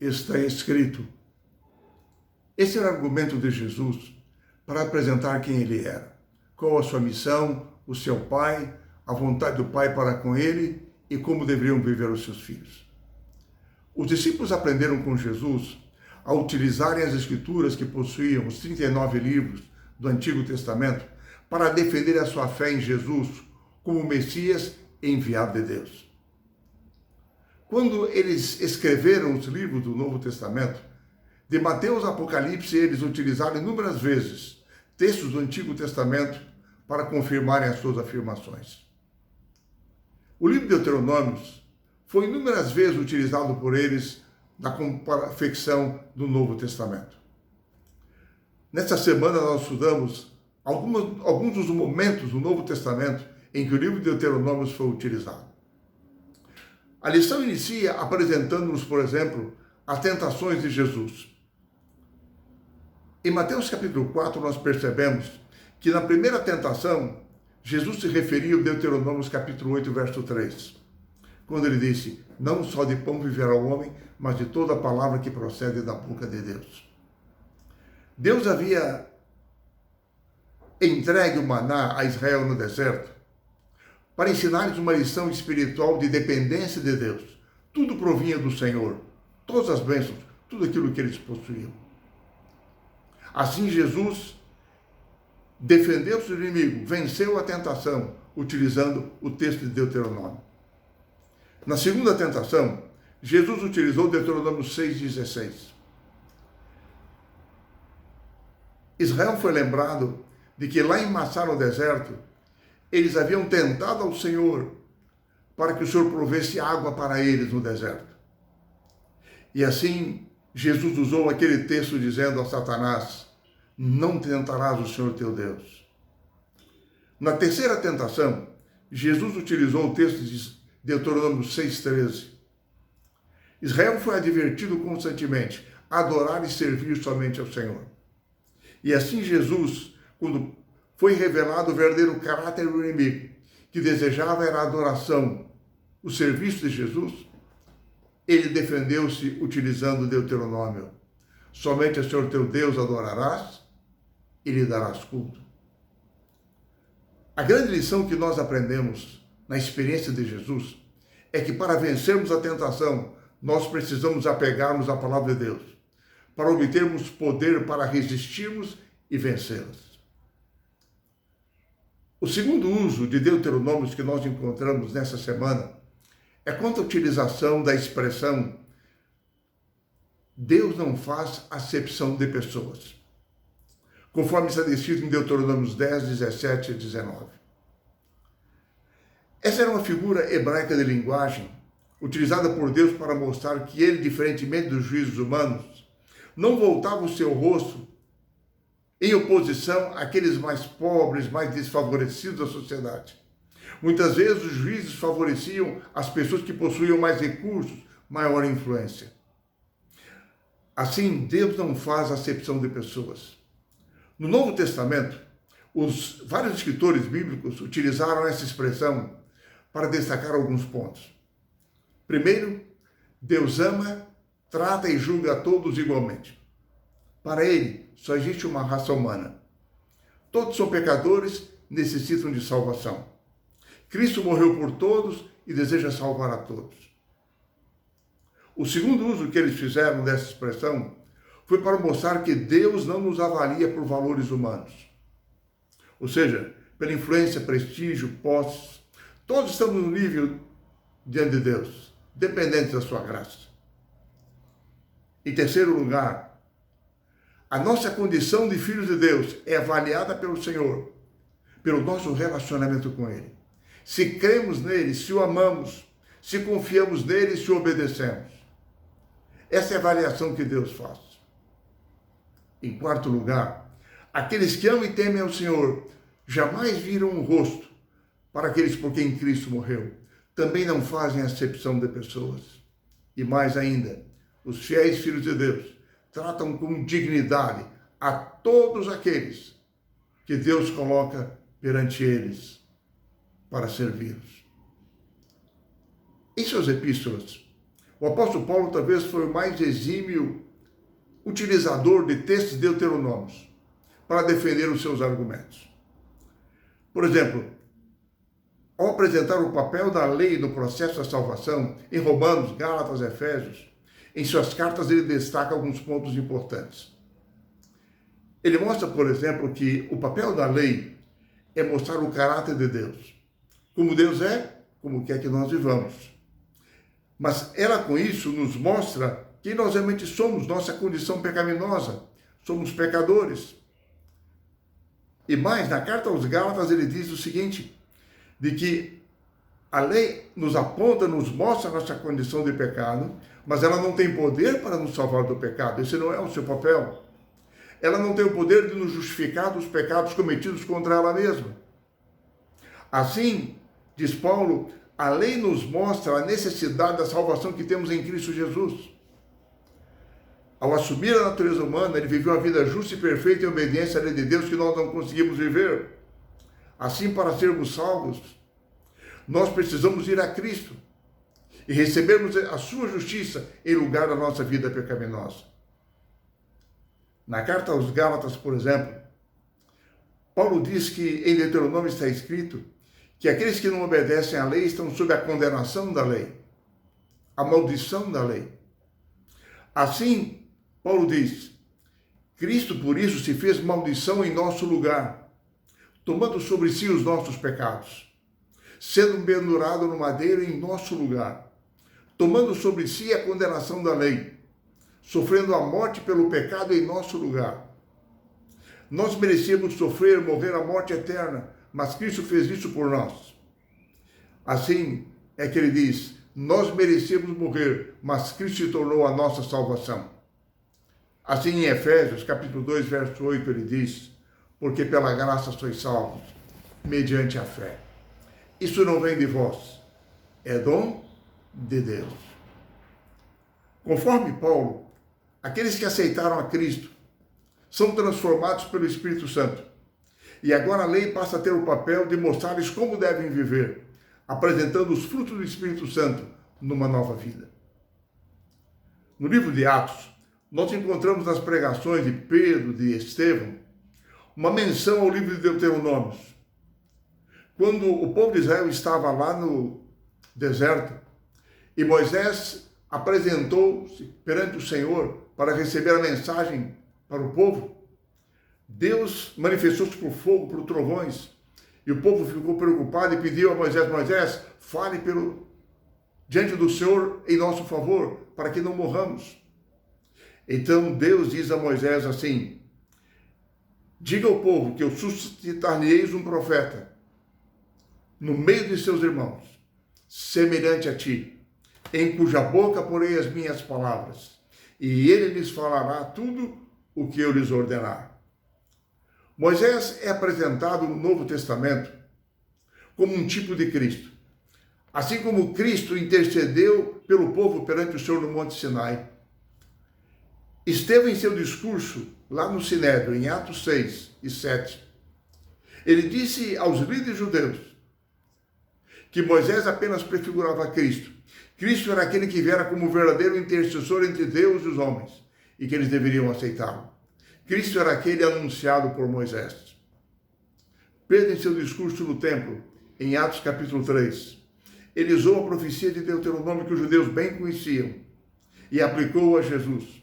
está escrito. Esse era o argumento de Jesus para apresentar quem ele era, qual a sua missão, o seu Pai, a vontade do Pai para com ele e como deveriam viver os seus filhos. Os discípulos aprenderam com Jesus a utilizarem as Escrituras que possuíam os 39 livros do Antigo Testamento para defender a sua fé em Jesus como o Messias enviado de Deus. Quando eles escreveram os livros do Novo Testamento, de Mateus a Apocalipse, eles utilizaram inúmeras vezes textos do Antigo Testamento para confirmarem as suas afirmações. O livro de Deuteronômios foi inúmeras vezes utilizado por eles na confecção do Novo Testamento. Nesta semana nós estudamos alguns dos momentos do Novo Testamento em que o livro de Deuteronômios foi utilizado. A lição inicia apresentando-nos, por exemplo, as tentações de Jesus. Em Mateus capítulo 4 nós percebemos que na primeira tentação Jesus se referia ao Deuteronômios capítulo 8, verso 3, quando ele disse: não só de pão viverá o homem, mas de toda a palavra que procede da boca de Deus. Deus havia entregue o maná a Israel no deserto para ensinar-lhes uma lição espiritual de dependência de Deus. Tudo provinha do Senhor, todas as bênçãos, tudo aquilo que eles possuíam. Assim Jesus defendeu seu inimigo, venceu a tentação, utilizando o texto de Deuteronômio. Na segunda tentação, Jesus utilizou Deuteronômio 6,16. Israel foi lembrado de que lá em Massá, no deserto, eles haviam tentado ao Senhor para que o Senhor provesse água para eles no deserto. E assim, Jesus usou aquele texto dizendo a Satanás: não tentarás o Senhor teu Deus. Na terceira tentação, Jesus utilizou o texto de Deuteronômio 6,13. Israel foi advertido constantemente a adorar e servir somente ao Senhor. E assim Jesus, quando foi revelado o verdadeiro caráter do inimigo, que desejava era a adoração, o serviço de Jesus, ele defendeu-se utilizando o Deuteronômio: somente ao Senhor teu Deus adorarás e lhe darás culto. A grande lição que nós aprendemos na experiência de Jesus é que para vencermos a tentação, nós precisamos apegar-nos à palavra de Deus, para obtermos poder para resistirmos e vencê-las. O segundo uso de Deuteronômios que nós encontramos nessa semana é quanto à utilização da expressão Deus não faz acepção de pessoas, conforme está descrito em Deuteronômios 10, 17 e 19. Essa era uma figura hebraica de linguagem utilizada por Deus para mostrar que ele, diferentemente dos juízes humanos, não voltava o seu rosto em oposição àqueles mais pobres, mais desfavorecidos da sociedade. Muitas vezes os juízes favoreciam as pessoas que possuíam mais recursos, maior influência. Assim, Deus não faz acepção de pessoas. No Novo Testamento, os vários escritores bíblicos utilizaram essa expressão para destacar alguns pontos. Primeiro, Deus ama, trata e julga a todos igualmente. Para ele, só existe uma raça humana. Todos são pecadores, necessitam de salvação. Cristo morreu por todos e deseja salvar a todos. O segundo uso que eles fizeram dessa expressão foi para mostrar que Deus não nos avalia por valores humanos. Ou seja, pela influência, prestígio, posses. Todos estamos no nível diante de Deus, dependentes da sua graça. Em terceiro lugar, a nossa condição de filhos de Deus é avaliada pelo Senhor, pelo nosso relacionamento com Ele. Se cremos nele, se o amamos, se confiamos nele, se o obedecemos. Essa é a avaliação que Deus faz. Em quarto lugar, aqueles que amam e temem ao Senhor jamais viram o rosto para aqueles por quem Cristo morreu. Também não fazem acepção de pessoas. E mais ainda, os fiéis filhos de Deus tratam com dignidade a todos aqueles que Deus coloca perante eles para servi-los. Em suas epístolas, O apóstolo Paulo talvez foi o mais exímio utilizador de textos deuteronômios para defender os seus argumentos. Por exemplo, ao apresentar o papel da lei no processo da salvação, em Romanos, Gálatas, Efésios, em suas cartas ele destaca alguns pontos importantes. Ele mostra, por exemplo, que o papel da lei é mostrar o caráter de Deus. Como Deus é, como quer que nós vivamos. Mas ela, com isso, nos mostra quem nós realmente somos, nossa condição pecaminosa. Somos pecadores. E mais, na carta aos Gálatas, ele diz o seguinte, de que a lei nos aponta, nos mostra a nossa condição de pecado, mas ela não tem poder para nos salvar do pecado. Esse não é o seu papel. Ela não tem o poder de nos justificar dos pecados cometidos contra ela mesma. Assim, diz Paulo, a lei nos mostra a necessidade da salvação que temos em Cristo Jesus. Ao assumir a natureza humana, ele viveu a vida justa e perfeita em obediência à lei de Deus que nós não conseguimos viver. Assim, para sermos salvos, nós precisamos ir a Cristo e recebermos a sua justiça em lugar da nossa vida pecaminosa. Na carta aos Gálatas, por exemplo, Paulo diz que em Deuteronômio está escrito que aqueles que não obedecem à lei estão sob a condenação da lei, a maldição da lei. Assim, Paulo diz, Cristo por isso se fez maldição em nosso lugar, tomando sobre si os nossos pecados, sendo pendurado no madeiro em nosso lugar, tomando sobre si a condenação da lei, sofrendo a morte pelo pecado em nosso lugar. Nós merecíamos sofrer, morrer a morte eterna, mas Cristo fez isso por nós. Assim é que ele diz, nós merecíamos morrer, mas Cristo se tornou a nossa salvação. Assim em Efésios, capítulo 2, verso 8, ele diz, porque pela graça sois salvos, mediante a fé. Isso não vem de vós, é dom de Deus. Conforme Paulo, aqueles que aceitaram a Cristo são transformados pelo Espírito Santo. E agora a lei passa a ter o papel de mostrar-lhes como devem viver, apresentando os frutos do Espírito Santo numa nova vida. No livro de Atos, nós encontramos nas pregações de Pedro, de Estevão, uma menção ao livro de Deuteronômios. Quando o povo de Israel estava lá no deserto e Moisés apresentou-se perante o Senhor para receber a mensagem para o povo, Deus manifestou-se por fogo, por trovões, e o povo ficou preocupado e pediu a Moisés, Moisés, fale diante do Senhor em nosso favor, para que não morramos. Então Deus diz a Moisés assim, diga ao povo que eu suscitar-lhe-eis um profeta no meio de seus irmãos, semelhante a ti, em cuja boca porei as minhas palavras, e ele lhes falará tudo o que eu lhes ordenar. Moisés é apresentado no Novo Testamento como um tipo de Cristo. Assim como Cristo intercedeu pelo povo perante o Senhor no Monte Sinai. Estevão, em seu discurso, lá no Sinédrio, em Atos 6 e 7, ele disse aos líderes judeus que Moisés apenas prefigurava Cristo. Cristo era aquele que viera como verdadeiro intercessor entre Deus e os homens, e que eles deveriam aceitá-lo. Cristo era aquele anunciado por Moisés. Pedro, em seu discurso no templo, em Atos capítulo 3, ele usou a profecia de Deuteronômio que os judeus bem conheciam e aplicou a Jesus,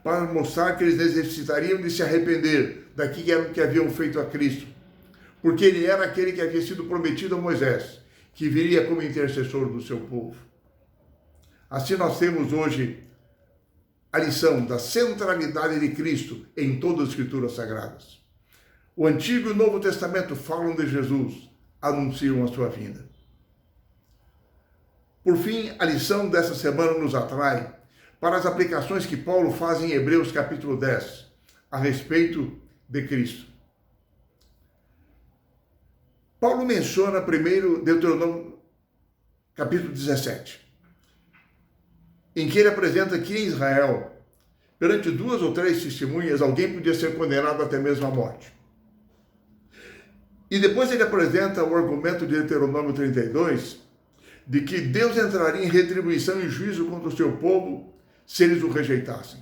para mostrar que eles necessitariam de se arrepender daquilo que haviam feito a Cristo, porque ele era aquele que havia sido prometido a Moisés, que viria como intercessor do seu povo. Assim nós temos hoje a lição da centralidade de Cristo em todas as Escrituras Sagradas. O Antigo e o Novo Testamento falam de Jesus, anunciam a sua vinda. Por fim, a lição dessa semana nos atrai para as aplicações que Paulo faz em Hebreus capítulo 10, a respeito de Cristo. Paulo menciona primeiro Deuteronômio capítulo 17, em que ele apresenta que em Israel, perante 2 ou 3 testemunhas, alguém podia ser condenado até mesmo à morte. E depois ele apresenta o argumento de Deuteronômio 32, de que Deus entraria em retribuição e juízo contra o seu povo se eles o rejeitassem.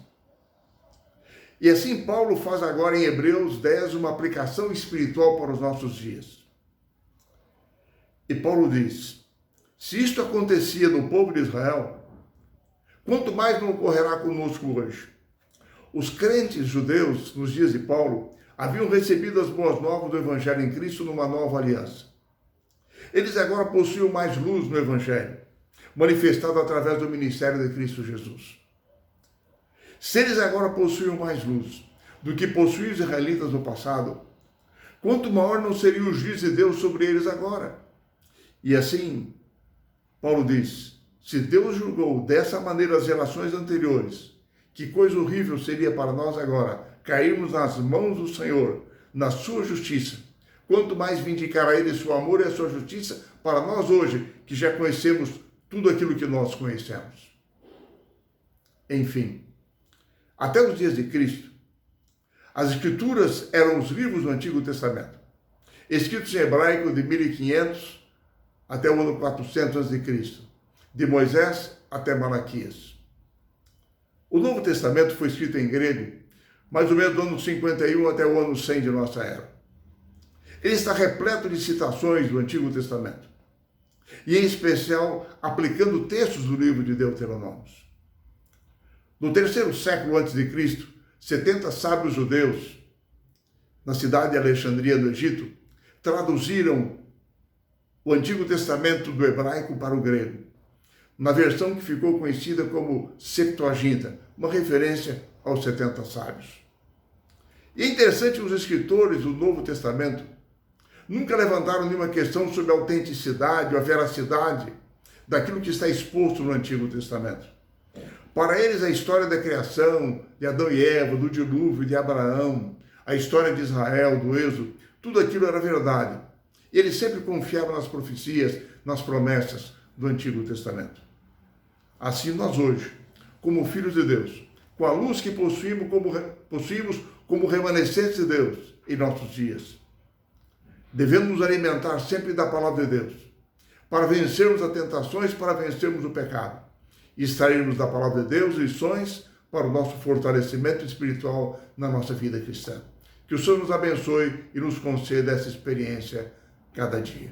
E assim Paulo faz agora em Hebreus 10 uma aplicação espiritual para os nossos dias. E Paulo diz: se isto acontecia no povo de Israel, quanto mais não ocorrerá conosco hoje. Os crentes judeus, nos dias de Paulo, haviam recebido as boas novas do Evangelho em Cristo numa nova aliança. Eles agora possuíam mais luz no Evangelho, manifestado através do ministério de Cristo Jesus. Se eles agora possuíam mais luz do que possuíam os israelitas no passado, quanto maior não seria o juízo de Deus sobre eles agora? E assim, Paulo diz: se Deus julgou dessa maneira as relações anteriores, que coisa horrível seria para nós agora cairmos nas mãos do Senhor, na sua justiça. Quanto mais vindicará Ele seu amor e a sua justiça para nós hoje, que já conhecemos tudo aquilo que nós conhecemos. Enfim, até os dias de Cristo, as Escrituras eram os livros do Antigo Testamento, escritos em hebraico de 1500 até o ano 400 a.C., de Moisés até Malaquias. O Novo Testamento foi escrito em grego, mais ou menos do ano 51 até o ano 100 de nossa era. Ele está repleto de citações do Antigo Testamento, e em especial aplicando textos do livro de Deuteronômio. No terceiro século antes de Cristo, 70 sábios judeus, na cidade de Alexandria, no Egito, traduziram o Antigo Testamento do hebraico para o grego, na versão que ficou conhecida como Septuaginta, uma referência aos 70 sábios. E é interessante que os escritores do Novo Testamento nunca levantaram nenhuma questão sobre a autenticidade ou a veracidade daquilo que está exposto no Antigo Testamento. Para eles, a história da criação, de Adão e Eva, do dilúvio, de Abraão, a história de Israel, do Êxodo, tudo aquilo era verdade. E eles sempre confiavam nas profecias, nas promessas do Antigo Testamento. Assim nós hoje, como filhos de Deus, com a luz que possuímos como remanescentes de Deus em nossos dias, devemos nos alimentar sempre da palavra de Deus, para vencermos as tentações, para vencermos o pecado, e extrairmos da palavra de Deus lições para o nosso fortalecimento espiritual na nossa vida cristã. Que o Senhor nos abençoe e nos conceda essa experiência cada dia.